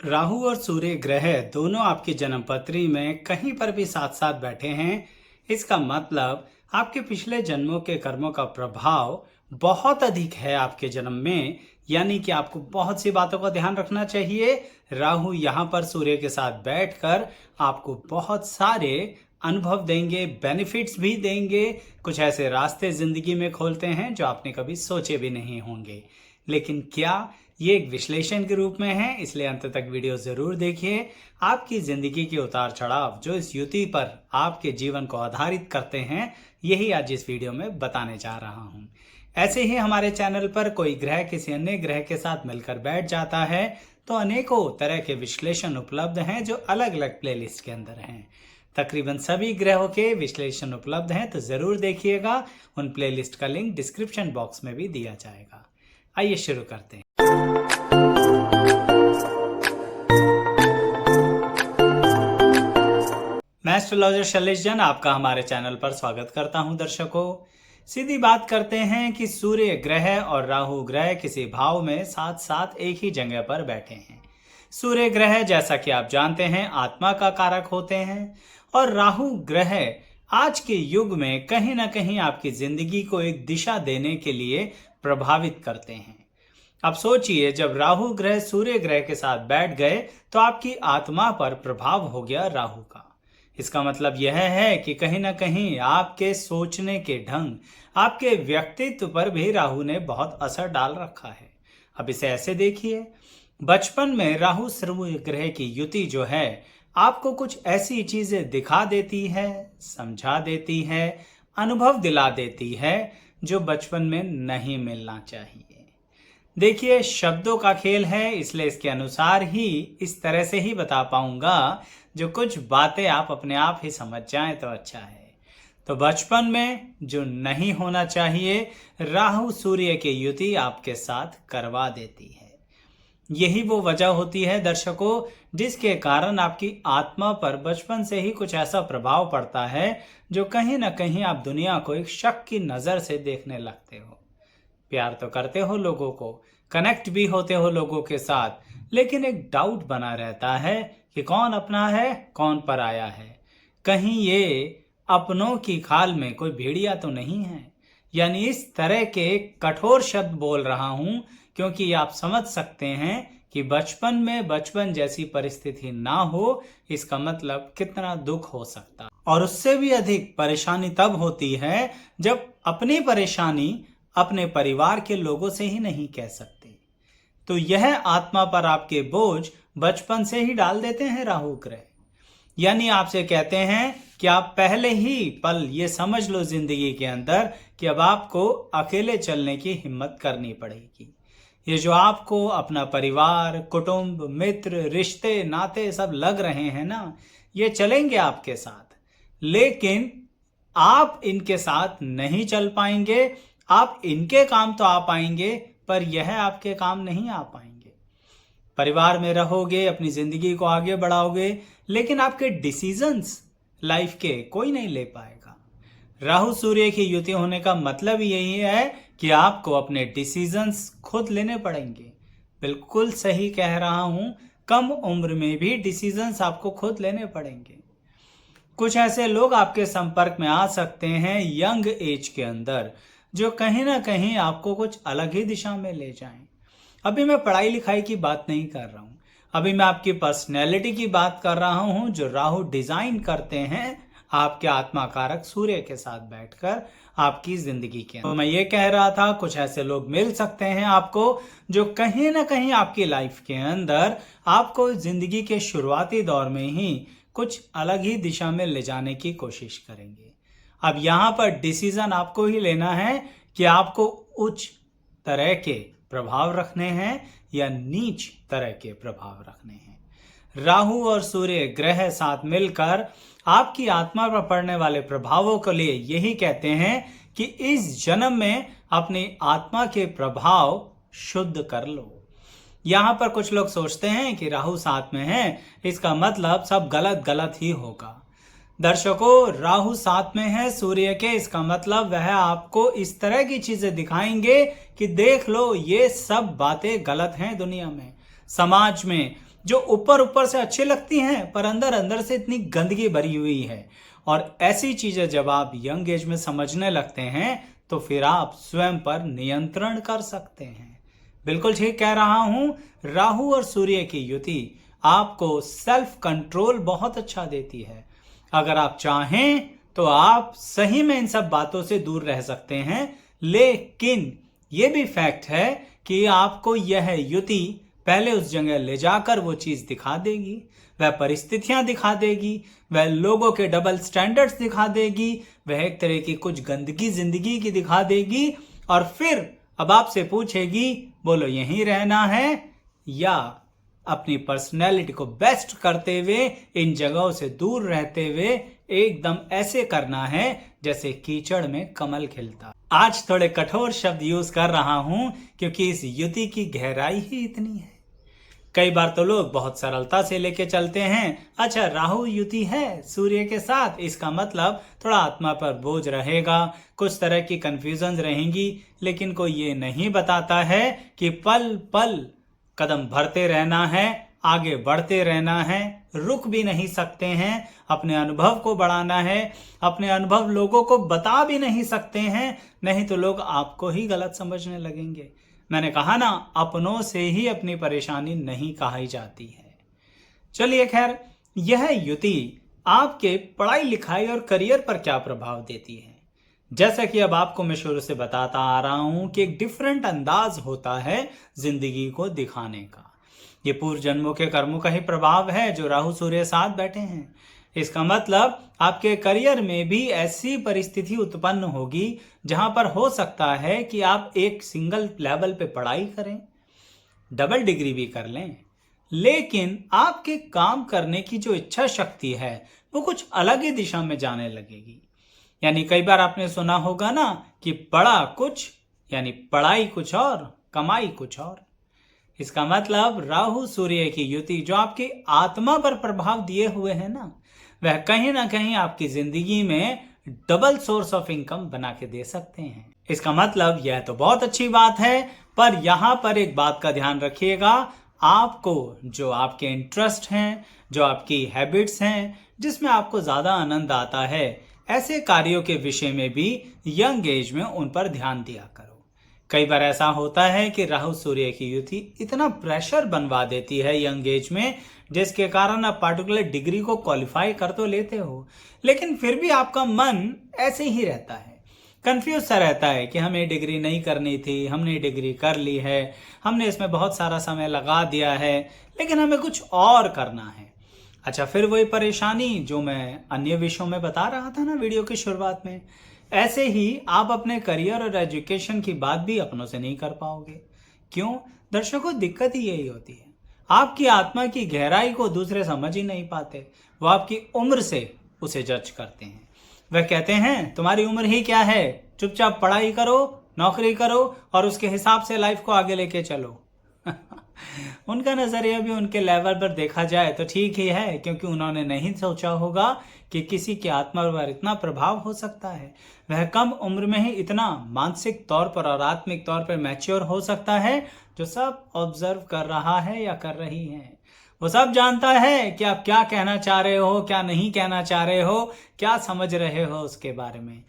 राहु और सूर्य ग्रह दोनों आपकी जन्म पत्री में कहीं पर भी साथ साथ बैठे हैं। इसका मतलब आपके पिछले जन्मों के कर्मों का प्रभाव बहुत अधिक है आपके जन्म में। यानी कि आपको बहुत सी बातों का ध्यान रखना चाहिए। राहु यहाँ पर सूर्य के साथ बैठकर आपको बहुत सारे अनुभव देंगे, बेनिफिट्स भी देंगे। कुछ ऐसे रास्ते जिंदगी में खोलते हैं जो आपने कभी सोचे भी नहीं होंगे। लेकिन क्या ये एक विश्लेषण के रूप में है, इसलिए अंत तक वीडियो जरूर देखिए। आपकी जिंदगी के उतार चढ़ाव जो इस युति पर आपके जीवन को आधारित करते हैं, यही आज इस वीडियो में बताने जा रहा हूं। ऐसे ही हमारे चैनल पर कोई ग्रह किसी अन्य ग्रह के साथ मिलकर बैठ जाता है तो अनेकों तरह के विश्लेषण उपलब्ध हैं जो अलग अलग प्लेलिस्ट के अंदर हैं। तकरीबन सभी ग्रहों के विश्लेषण उपलब्ध हैं, तो जरूर देखिएगा। उन प्लेलिस्ट का लिंक डिस्क्रिप्शन बॉक्स में भी दिया जाएगा। आइए शुरू करते हैं। मैं एस्ट्रोलॉजर शैलेश जैन आपका हमारे चैनल पर स्वागत करता हूं। दर्शकों, सीधी बात करते हैं कि सूर्य ग्रह और राहु ग्रह किसी भाव में साथ साथ एक ही जगह पर बैठे हैं। सूर्य ग्रह, जैसा कि आप जानते हैं, आत्मा का कारक होते हैं और राहु ग्रह आज के युग में कहीं ना कहीं आपकी जिंदगी को एक दिशा देने के लिए प्रभावित करते हैं। अब सोचिए, जब राहु ग्रह सूर्य ग्रह के साथ बैठ गए तो आपकी आत्मा पर प्रभाव हो गया राहु का। इसका मतलब यह है कि कहीं ना कहीं आपके सोचने के ढंग, आपके व्यक्तित्व पर भी राहु ने बहुत असर डाल रखा है। अब इसे ऐसे देखिए, बचपन में राहु सूर्य ग्रह की युति जो है आपको कुछ ऐसी चीजें दिखा देती है, समझा देती है, अनुभव दिला देती है जो बचपन में नहीं मिलना चाहिए। देखिए, शब्दों का खेल है, इसलिए इसके अनुसार ही इस तरह से ही बता पाऊंगा। जो कुछ बातें आप अपने आप ही समझ जाएं तो अच्छा है। तो बचपन में जो नहीं होना चाहिए, राहु सूर्य की युति आपके साथ करवा देती है। यही वो वजह होती है दर्शकों, जिसके कारण आपकी आत्मा पर बचपन से ही कुछ ऐसा प्रभाव पड़ता है जो कहीं ना कहीं आप दुनिया को एक शक की नजर से देखने लगते हो। प्यार तो करते हो लोगों को, कनेक्ट भी होते हो लोगों के साथ, लेकिन एक डाउट बना रहता है कि कौन अपना है, कौन पराया है। कहीं ये अपनों की खाल में कोई भेड़िया तो नहीं है। यानी इस तरह के कठोर शब्द बोल रहा हूं क्योंकि आप समझ सकते हैं कि बचपन में बचपन जैसी परिस्थिति ना हो, इसका मतलब कितना दुख हो सकता है। और उससे भी अधिक परेशानी तब होती है जब अपनी परेशानी अपने परिवार के लोगों से ही नहीं कह सकते। तो यह आत्मा पर आपके बोझ बचपन से ही डाल देते हैं राहु ग्रह। यानी आपसे कहते हैं कि आप पहले ही पल ये समझ लो जिंदगी के अंदर कि अब आपको अकेले चलने की हिम्मत करनी पड़ेगी। ये जो आपको अपना परिवार, कुटुंब, मित्र, रिश्ते, नाते सब लग रहे हैं ना, ये चलेंगे आपके साथ, लेकिन आप इनके साथ नहीं चल पाएंगे। आप इनके काम तो आ पाएंगे, पर यह आपके काम नहीं आ पाएंगे। परिवार में रहोगे, अपनी जिंदगी को आगे बढ़ाओगे, लेकिन आपके डिसीजंस लाइफ के कोई नहीं ले पाएगा। राहु सूर्य की युति होने का मतलब यही है कि आपको अपने डिसीजंस खुद लेने पड़ेंगे। बिल्कुल सही कह रहा हूं, कम उम्र में भी डिसीजंस आपको खुद लेने पड़ेंगे। कुछ ऐसे लोग आपके संपर्क में आ सकते हैं यंग एज के अंदर, जो कहीं ना कहीं आपको कुछ अलग ही दिशा में ले जाएं। अभी मैं पढ़ाई लिखाई की बात नहीं कर रहा हूं, अभी मैं आपकी पर्सनैलिटी की बात कर रहा हूं, जो राहु डिजाइन करते हैं आपके आत्मा कारक सूर्य के साथ बैठकर आपकी जिंदगी के अंदर। तो मैं ये कह रहा था, कुछ ऐसे लोग मिल सकते हैं आपको जो कहीं ना कहीं आपकी लाइफ के अंदर आपको जिंदगी के शुरुआती दौर में ही कुछ अलग ही दिशा में ले जाने की कोशिश करेंगे। अब यहाँ पर डिसीजन आपको ही लेना है कि आपको उच्च तरह के प्रभाव रखने हैं या नीच तरह के प्रभाव रखने हैं। राहु और सूर्य ग्रह साथ मिलकर आपकी आत्मा पर पड़ने वाले प्रभावों के लिए यही कहते हैं कि इस जन्म में अपनी आत्मा के प्रभाव शुद्ध कर लो। यहाँ पर कुछ लोग सोचते हैं कि राहु साथ में है, इसका मतलब सब गलत गलत ही होगा। दर्शकों, राहु साथ में है सूर्य के, इसका मतलब वह आपको इस तरह की चीजें दिखाएंगे कि देख लो ये सब बातें गलत हैं दुनिया में, समाज में, जो ऊपर ऊपर से अच्छी लगती हैं पर अंदर अंदर से इतनी गंदगी भरी हुई है। और ऐसी चीजें जब आप यंग एज में समझने लगते हैं तो फिर आप स्वयं पर नियंत्रण कर सकते हैं। बिल्कुल ठीक कह रहा हूं, राहु और सूर्य की युति आपको सेल्फ कंट्रोल बहुत अच्छा देती है। अगर आप चाहें तो आप सही में इन सब बातों से दूर रह सकते हैं, लेकिन यह भी फैक्ट है कि आपको यह युति पहले उस जगह ले जाकर वो चीज दिखा देगी, वह परिस्थितियां दिखा देगी, वह लोगों के डबल स्टैंडर्ड्स दिखा देगी, वह एक तरह की कुछ गंदगी जिंदगी की दिखा देगी और फिर अब आपसे पूछेगी बोलो यहीं रहना है या अपनी पर्सनैलिटी को बेस्ट करते हुए इन जगहों से दूर रहते हुए एकदम ऐसे करना है जैसे कीचड़ में कमल खिलता। आज थोड़े कठोर शब्द यूज कर रहा हूं क्योंकि इस युति की गहराई ही इतनी है। कई बार तो लोग बहुत सरलता से लेके चलते हैं, अच्छा राहु युति है सूर्य के साथ, इसका मतलब थोड़ा आत्मा पर बोझ रहेगा, कुछ तरह की कंफ्यूजन रहेंगी, लेकिन कोई ये नहीं बताता है कि पल पल कदम भरते रहना है, आगे बढ़ते रहना है, रुक भी नहीं सकते हैं, अपने अनुभव को बढ़ाना है, अपने अनुभव लोगों को बता भी नहीं सकते हैं, नहीं तो लोग आपको ही गलत समझने लगेंगे। मैंने कहा ना, अपनों से ही अपनी परेशानी नहीं कही जाती है। चलिए खैर, यह युति आपके पढ़ाई लिखाई और करियर पर क्या प्रभाव देती है। जैसा कि अब आपको मैं शुरू से बताता आ रहा हूं कि एक डिफरेंट अंदाज होता है जिंदगी को दिखाने का। ये पूर्व जन्मों के कर्मों का ही प्रभाव है जो राहु सूर्य साथ बैठे हैं। इसका मतलब आपके करियर में भी ऐसी परिस्थिति उत्पन्न होगी जहां पर हो सकता है कि आप एक सिंगल लेवल पे पढ़ाई करें, डबल डिग्री भी कर लें, लेकिन आपके काम करने की जो इच्छा शक्ति है वो कुछ अलग ही दिशा में जाने लगेगी। यानी कई बार आपने सुना होगा ना कि पढ़ा कुछ यानी पढ़ाई कुछ और कमाई कुछ और। इसका मतलब राहु सूर्य की युति जो आपकी आत्मा पर प्रभाव दिए हुए है ना कहीं आपकी जिंदगी में डबल सोर्स ऑफ इनकम बना के दे सकते हैं। इसका मतलब यह तो बहुत अच्छी बात है, पर यहां पर एक बात का ध्यान रखिएगा, आपको जो आपके इंटरेस्ट हैं, जो आपकी हैबिट्स हैं, जिसमें आपको ज्यादा आनंद आता है, ऐसे कार्यों के विषय में भी यंग एज में उन पर ध्यान दिया करो। कई बार ऐसा होता है कि राहु सूर्य की युति इतना प्रेशर बनवा देती है यंग एज में, जिसके कारण आप पार्टिकुलर डिग्री को क्वालिफाई कर तो लेते हो, लेकिन फिर भी आपका मन ऐसे ही रहता है, कंफ्यूज सा रहता है कि हमें डिग्री नहीं करनी थी, हमने डिग्री कर ली है, हमने इसमें बहुत सारा समय लगा दिया है, लेकिन हमें कुछ और करना है। अच्छा, फिर वही परेशानी जो मैं अन्य विषयों में बता रहा था ना वीडियो की शुरुआत में, ऐसे ही आप अपने करियर और एजुकेशन की बात भी अपनों से नहीं कर पाओगे। क्यों दर्शकों, दिक्कत ही यही होती है, आपकी आत्मा की गहराई को दूसरे समझ ही नहीं पाते, वो आपकी उम्र से उसे जज करते हैं। वह कहते हैं तुम्हारी उम्र ही क्या है, चुपचाप पढ़ाई करो, नौकरी करो और उसके हिसाब से लाइफ को आगे लेके चलो। उनका नजरिया भी उनके लेवल पर देखा जाए तो ठीक ही है, क्योंकि उन्होंने नहीं सोचा होगा कि किसी की आत्मा पर इतना प्रभाव हो सकता है, वह कम उम्र में ही इतना मानसिक तौर पर और आत्मिक तौर पर मैच्योर हो सकता है, जो सब ऑब्जर्व कर रहा है या कर रही है। वो सब जानता है कि आप क्या कहना चाह रहे हो, क्या नहीं कहना चाह रहे हो, क्या समझ रहे हो उसके बारे में,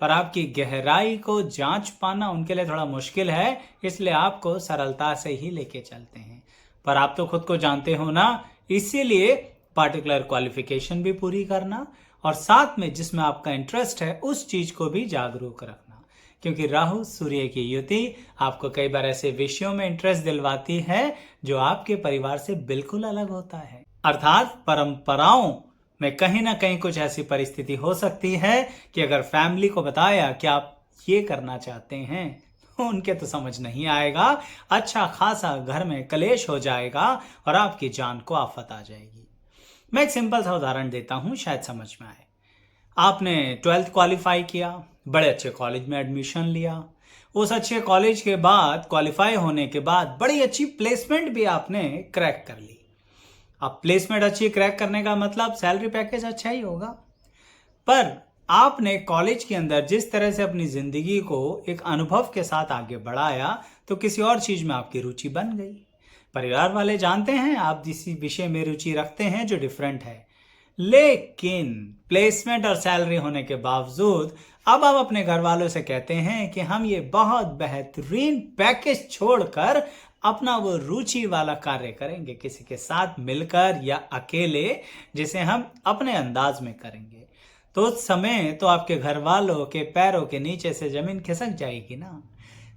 पर आपकी गहराई को जांच पाना उनके लिए थोड़ा मुश्किल है, इसलिए आपको सरलता से ही लेके चलते हैं। पर आप तो खुद को जानते हो ना, इसीलिए पार्टिकुलर क्वालिफिकेशन भी पूरी करना और साथ में जिसमें आपका इंटरेस्ट है उस चीज को भी जागरूक रखना, क्योंकि राहु सूर्य की युति आपको कई बार ऐसे विषयों में इंटरेस्ट दिलवाती है जो आपके परिवार से बिल्कुल अलग होता है। अर्थात परंपराओं में कहीं ना कहीं कुछ ऐसी परिस्थिति हो सकती है कि अगर फैमिली को बताया कि आप ये करना चाहते हैं तो उनके तो समझ नहीं आएगा, अच्छा खासा घर में कलेश हो जाएगा और आपकी जान को आफत आ जाएगी। मैं एक सिंपल सा उदाहरण देता हूं, शायद समझ में आए। आपने 12th क्वालिफाई किया, बड़े अच्छे कॉलेज में एडमिशन लिया, उस अच्छे कॉलेज के बाद क्वालिफाई होने के बाद बड़ी अच्छी प्लेसमेंट भी आपने क्रैक कर ली। अब प्लेसमेंट अच्छी क्रैक करने का मतलब सैलरी पैकेज अच्छा ही होगा, पर आपने कॉलेज के अंदर जिस तरह से अपनी जिंदगी को एक अनुभव के साथ आगे बढ़ाया तो किसी और चीज में आपकी रुचि बन गई। परिवार वाले जानते हैं आप जिस विषय में रुचि रखते हैं जो डिफरेंट है, लेकिन प्लेसमेंट और सैलरी होने के बावजूद अब आप अपने घर वालों से कहते हैं कि हम ये बहुत बेहतरीन पैकेज छोड़कर अपना वो रुचि वाला कार्य करेंगे, किसी के साथ मिलकर या अकेले, जिसे हम अपने अंदाज में करेंगे। तो उस समय तो आपके घर वालों के पैरों के नीचे से जमीन खिसक जाएगी ना।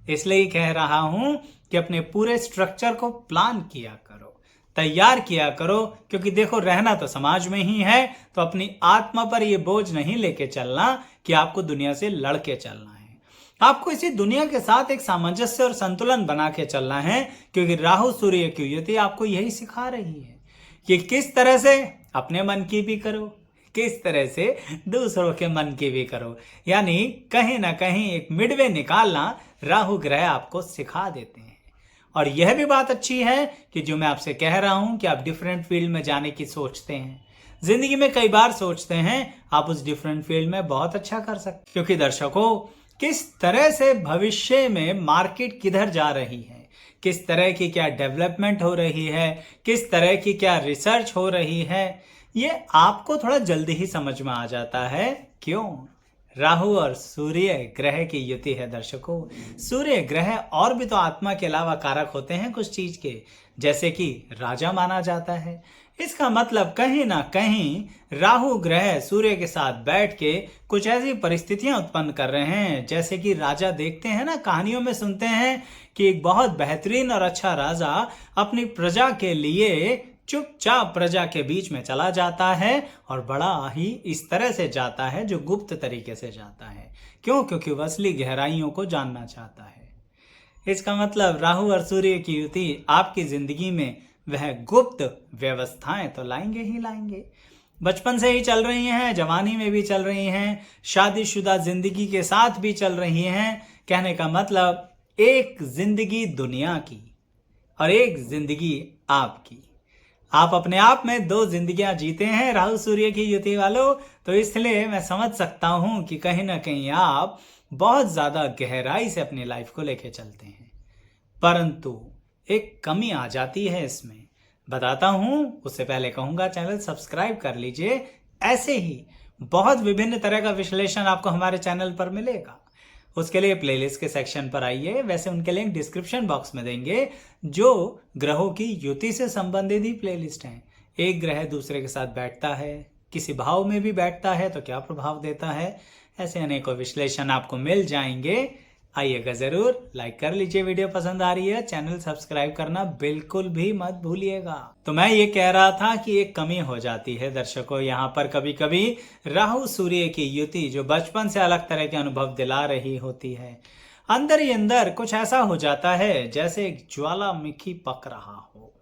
इसलिए कह रहा हूं कि अपने पूरे स्ट्रक्चर को प्लान किया करो, तैयार किया करो, क्योंकि देखो रहना तो समाज में ही है, तो अपनी आत्मा पर यह बोझ नहीं लेके चलना कि आपको दुनिया से लड़के चलना है। आपको इसी दुनिया के साथ एक सामंजस्य और संतुलन बना के चलना है, क्योंकि राहु सूर्य की युति आपको यही सिखा रही है कि किस तरह से अपने मन की भी करो, किस तरह से दूसरों के मन की भी करो। यानी कहीं ना कहीं एक मिडवे निकालना राहु ग्रह आपको सिखा देते हैं। और यह भी बात अच्छी है कि जो मैं आपसे कह रहा हूं कि आप डिफरेंट फील्ड में जाने की सोचते हैं, जिंदगी में कई बार सोचते हैं, आप उस डिफरेंट फील्ड में बहुत अच्छा कर सकते। क्योंकि दर्शकों, किस तरह से भविष्य में मार्केट किधर जा रही है, किस तरह की क्या डेवलपमेंट हो रही है, किस तरह की क्या रिसर्च हो रही है, ये आपको थोड़ा जल्दी ही समझ में आ जाता है। क्यों? राहु और सूर्य ग्रह की युति है दर्शकों। सूर्य ग्रह और भी तो आत्मा के अलावा कारक होते हैं कुछ चीज के, जैसे कि राजा माना जाता है। इसका मतलब कहीं ना कहीं राहु ग्रह सूर्य के साथ बैठ के कुछ ऐसी परिस्थितियां उत्पन्न कर रहे हैं, जैसे कि राजा देखते हैं ना, कहानियों में सुनते हैं कि एक बहुत बेहतरीन और अच्छा राजा अपनी प्रजा के लिए चुपचाप प्रजा के बीच में चला जाता है, और बड़ा ही इस तरह से जाता है जो गुप्त तरीके से जाता है। क्यों? क्योंकि वह असली गहराइयों को जानना चाहता है। इसका मतलब राहु और सूर्य की युति आपकी जिंदगी में वह गुप्त व्यवस्थाएं तो लाएंगे ही लाएंगे। बचपन से ही चल रही हैं, जवानी में भी चल रही हैं, शादीशुदा जिंदगी के साथ भी चल रही हैं। कहने का मतलब एक जिंदगी दुनिया की और एक जिंदगी आपकी। आप अपने आप में दो जिंदगियां जीते हैं राहु सूर्य की युति वालों, तो इसलिए मैं समझ सकता हूं कि कहीं ना कहीं आप बहुत ज्यादा गहराई से अपनी लाइफ को लेके चलते हैं। परंतु एक कमी आ जाती है इसमें, बताता हूं। उससे पहले कहूंगा चैनल सब्सक्राइब कर लीजिए। ऐसे ही बहुत विभिन्न तरह का विश्लेषण आपको हमारे चैनल पर मिलेगा। उसके लिए प्लेलिस्ट के सेक्शन पर आइए, वैसे उनके लिंक डिस्क्रिप्शन बॉक्स में देंगे, जो ग्रहों की युति से संबंधित ही प्लेलिस्ट हैं। एक ग्रह दूसरे के साथ बैठता है, किसी भाव में भी बैठता है तो क्या प्रभाव देता है, ऐसे अनेकों विश्लेषण आपको मिल जाएंगे। आइएगा जरूर, लाइक कर लीजिए, वीडियो पसंद आ रही है, चैनल सब्सक्राइब करना बिल्कुल भी मत भूलिएगा। तो मैं ये कह रहा था कि एक कमी हो जाती है दर्शकों यहाँ पर कभी कभी राहु सूर्य की युति, जो बचपन से अलग तरह के अनुभव दिला रही होती है। अंदर ही अंदर कुछ ऐसा हो जाता है जैसे एक ज्वालामुखी पक रहा हो।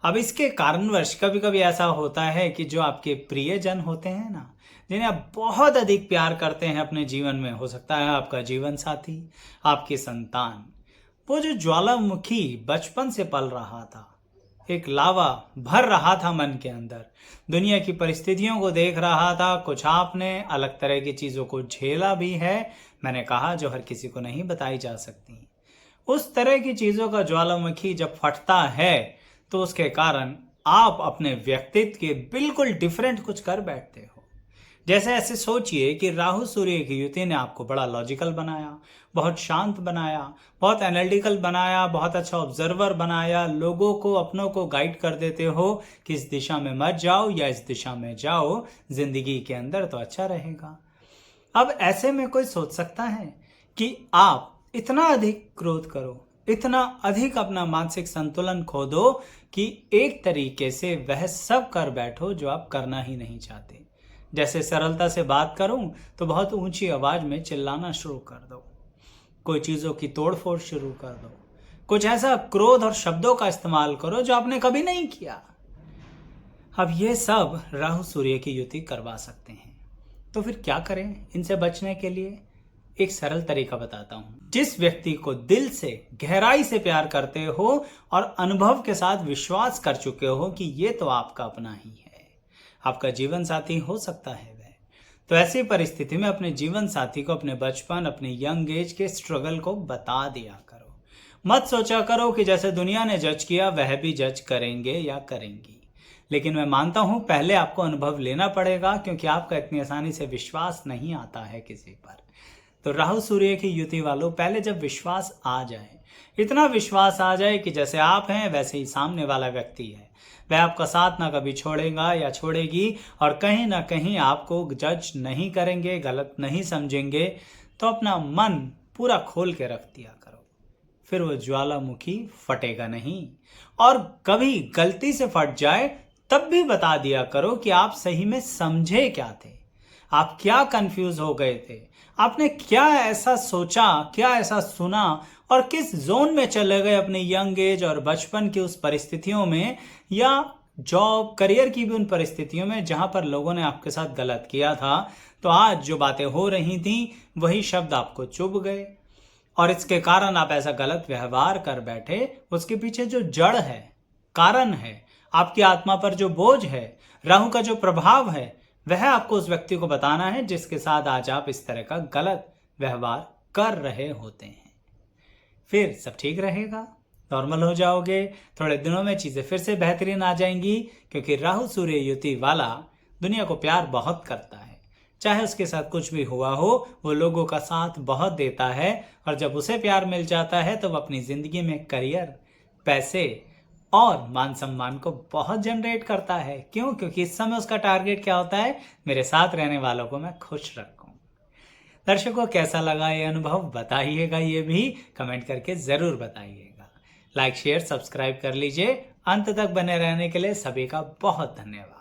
अब इसके कारणवश कभी कभी ऐसा होता है कि जो आपके प्रियजन होते हैं ना, जिन्हें आप बहुत अधिक प्यार करते हैं अपने जीवन में, हो सकता है आपका जीवन साथी, आपकी संतान, वो जो ज्वालामुखी बचपन से पल रहा था, एक लावा भर रहा था मन के अंदर, दुनिया की परिस्थितियों को देख रहा था, कुछ आपने अलग तरह की चीजों को झेला भी है, मैंने कहा जो हर किसी को नहीं बताई जा सकती। उस तरह की चीजों का ज्वालामुखी जब फटता है तो उसके कारण आप अपने व्यक्तित्व के बिल्कुल डिफरेंट कुछ कर बैठते हो। जैसे ऐसे सोचिए कि राहु सूर्य की युति ने आपको बड़ा लॉजिकल बनाया, बहुत शांत बनाया, बहुत एनालिटिकल बनाया, बहुत अच्छा ऑब्जर्वर बनाया, लोगों को अपनों को गाइड कर देते हो कि इस दिशा में मत जाओ या इस दिशा में जाओ, जिंदगी के अंदर तो अच्छा रहेगा। अब ऐसे में कोई सोच सकता है कि आप इतना अधिक क्रोध करो, इतना अधिक अपना मानसिक संतुलन खो दो कि एक तरीके से वह सब कर बैठो जो आप करना ही नहीं चाहते। जैसे सरलता से बात करूं तो बहुत ऊंची आवाज में चिल्लाना शुरू कर दो, कोई चीजों की तोड़फोड़ शुरू कर दो, कुछ ऐसा क्रोध और शब्दों का इस्तेमाल करो जो आपने कभी नहीं किया। अब ये सब राहु सूर्य की युति करवा सकते हैं। तो फिर क्या करें इनसे बचने के लिए? एक सरल तरीका बताता हूं। जिस व्यक्ति को दिल से गहराई से प्यार करते हो और अनुभव के साथ विश्वास कर चुके हो कि ये तो आपका अपना ही है, आपका जीवन साथी हो सकता है वह, तो ऐसी परिस्थिति में अपने जीवन साथी को अपने बचपन, अपने यंग एज के स्ट्रगल को बता दिया करो। मत सोचा करो कि जैसे दुनिया ने जज किया वह भी जज करेंगे या करेंगी। लेकिन मैं मानता हूं पहले आपको अनुभव लेना पड़ेगा, क्योंकि आपका इतनी आसानी से विश्वास नहीं आता है किसी पर। तो राहु सूर्य की युति वालों, पहले जब विश्वास आ जाए, इतना विश्वास आ जाए कि जैसे आप हैं वैसे ही सामने वाला व्यक्ति है, वह आपका साथ ना कभी छोड़ेगा या छोड़ेगी, और कहीं ना कहीं आपको जज नहीं करेंगे, गलत नहीं समझेंगे, तो अपना मन पूरा खोल के रख दिया करो। फिर वो ज्वालामुखी फटेगा नहीं, और कभी गलती से फट जाए तब भी बता दिया करो कि आप सही में समझे क्या थे, आप क्या कंफ्यूज हो गए थे, आपने क्या ऐसा सोचा, क्या ऐसा सुना, और किस जोन में चले गए अपने यंग एज और बचपन की उस परिस्थितियों में, या जॉब करियर की भी उन परिस्थितियों में जहां पर लोगों ने आपके साथ गलत किया था। तो आज जो बातें हो रही थी वही शब्द आपको चुभ गए, और इसके कारण आप ऐसा गलत व्यवहार कर बैठे। उसके पीछे जो जड़ है, कारण है, आपकी आत्मा पर जो बोझ है, राहु का जो प्रभाव है, वह आपको उस व्यक्ति को बताना है जिसके साथ आज आप इस तरह का गलत व्यवहार कर रहे होते हैं। फिर सब ठीक रहेगा, नॉर्मल हो जाओगे। थोड़े दिनों में चीजें फिर से बेहतरीन आ जाएंगी, क्योंकि राहु सूर्य युति वाला दुनिया को प्यार बहुत करता है। चाहे उसके साथ कुछ भी हुआ हो, वो लोगों का साथ बहुत देता है, और जब उसे प्यार मिल जाता है तो वो अपनी जिंदगी में करियर, पैसे और मान सम्मान को बहुत जनरेट करता है। क्यों? क्योंकि इस समय उसका टारगेट क्या होता है? मेरे साथ रहने वालों को मैं खुश रखूं। दर्शकों, कैसा लगा ये अनुभव बताइएगा, ये भी कमेंट करके जरूर बताइएगा। लाइक शेयर सब्सक्राइब कर लीजिए। अंत तक बने रहने के लिए सभी का बहुत धन्यवाद।